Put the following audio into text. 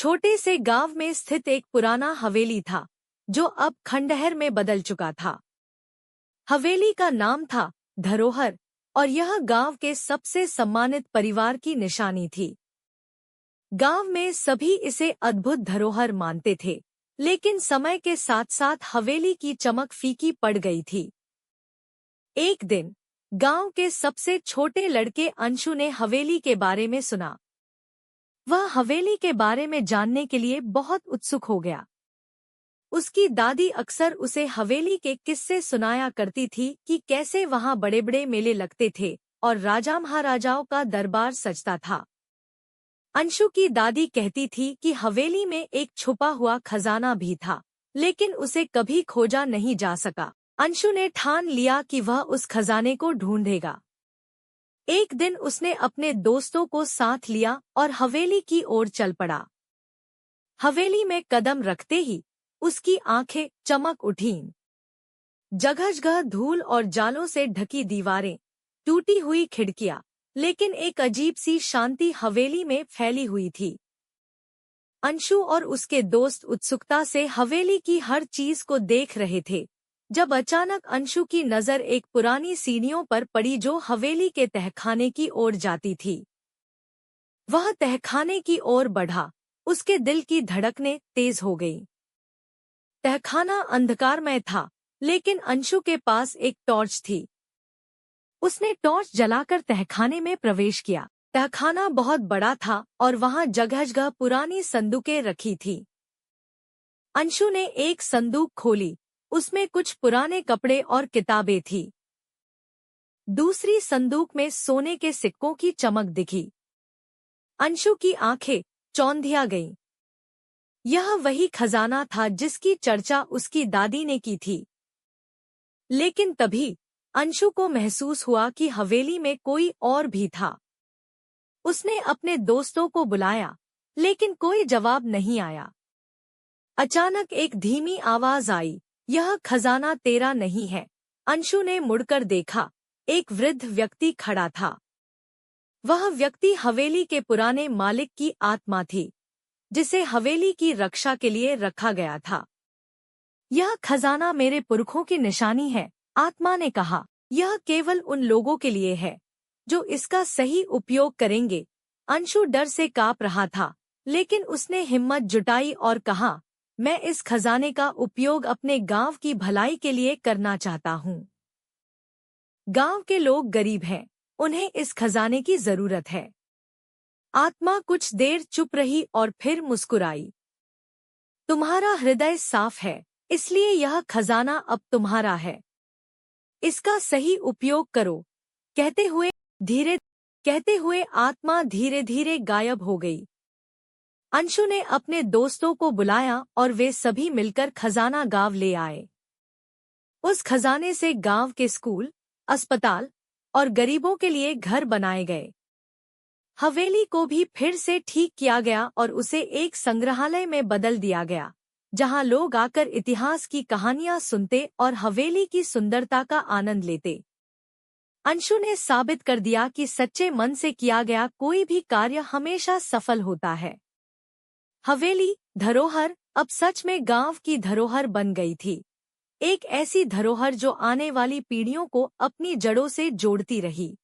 छोटे से गांव में स्थित एक पुराना हवेली था जो अब खंडहर में बदल चुका था। हवेली का नाम था धरोहर और यह गांव के सबसे सम्मानित परिवार की निशानी थी। गांव में सभी इसे अद्भुत धरोहर मानते थे, लेकिन समय के साथ साथ हवेली की चमक फीकी पड़ गई थी। एक दिन गांव के सबसे छोटे लड़के अंशु ने हवेली के बारे में सुना। वह हवेली के बारे में जानने के लिए बहुत उत्सुक हो गया। उसकी दादी अक्सर उसे हवेली के किस्से सुनाया करती थी कि कैसे वहां बड़े बड़े मेले लगते थे और राजा महाराजाओं का दरबार सजता था। अंशु की दादी कहती थी कि हवेली में एक छुपा हुआ खजाना भी था, लेकिन उसे कभी खोजा नहीं जा सका। अंशु ने ठान लिया कि वह उस खजाने को ढूंढेगा। एक दिन उसने अपने दोस्तों को साथ लिया और हवेली की ओर चल पड़ा। हवेली में कदम रखते ही उसकी आंखें चमक उठीं। जगह जगह धूल और जालों से ढकी दीवारें, टूटी हुई खिड़कियां, लेकिन एक अजीब सी शांति हवेली में फैली हुई थी। अंशु और उसके दोस्त उत्सुकता से हवेली की हर चीज को देख रहे थे, जब अचानक अंशु की नजर एक पुरानी सीढ़ियों पर पड़ी जो हवेली के तहखाने की ओर जाती थी। वह तहखाने की ओर बढ़ा, उसके दिल की धड़कनें तेज हो गईं। तहखाना अंधकारमय था, लेकिन अंशु के पास एक टॉर्च थी। उसने टॉर्च जलाकर तहखाने में प्रवेश किया। तहखाना बहुत बड़ा था और वहां जगह जगह पुरानी संदूकें रखी थीं। अंशु ने एक संदूक खोली, उसमें कुछ पुराने कपड़े और किताबें थीं। दूसरी संदूक में सोने के सिक्कों की चमक दिखी। अंशु की आंखें चौंधिया गईं। यह वही खजाना था जिसकी चर्चा उसकी दादी ने की थी। लेकिन तभी अंशु को महसूस हुआ कि हवेली में कोई और भी था। उसने अपने दोस्तों को बुलाया, लेकिन कोई जवाब नहीं आया। अचानक एक धीमी आवाज आई, यह खजाना तेरा नहीं है। अंशु ने मुड़कर देखा, एक वृद्ध व्यक्ति खड़ा था। वह व्यक्ति हवेली के पुराने मालिक की आत्मा थी, जिसे हवेली की रक्षा के लिए रखा गया था। यह खजाना मेरे पुरखों की निशानी है, आत्मा ने कहा। यह केवल उन लोगों के लिए है जो इसका सही उपयोग करेंगे। अंशु डर से कांप रहा था, लेकिन उसने हिम्मत जुटाई और कहा, मैं इस खजाने का उपयोग अपने गांव की भलाई के लिए करना चाहता हूँ। गांव के लोग गरीब हैं, उन्हें इस खजाने की जरूरत है। आत्मा कुछ देर चुप रही और फिर मुस्कुराई। तुम्हारा हृदय साफ है, इसलिए यह खजाना अब तुम्हारा है। इसका सही उपयोग करो। कहते हुए आत्मा धीरे धीरे गायब हो गई। अंशु ने अपने दोस्तों को बुलाया और वे सभी मिलकर खजाना गांव ले आए। उस खजाने से गांव के स्कूल, अस्पताल और गरीबों के लिए घर बनाए गए। हवेली को भी फिर से ठीक किया गया और उसे एक संग्रहालय में बदल दिया गया, जहां लोग आकर इतिहास की कहानियां सुनते और हवेली की सुंदरता का आनंद लेते। अंशु ने साबित कर दिया कि सच्चे मन से किया गया कोई भी कार्य हमेशा सफल होता है। हवेली धरोहर अब सच में गांव की धरोहर बन गई थी, एक ऐसी धरोहर जो आने वाली पीढ़ियों को अपनी जड़ों से जोड़ती रही।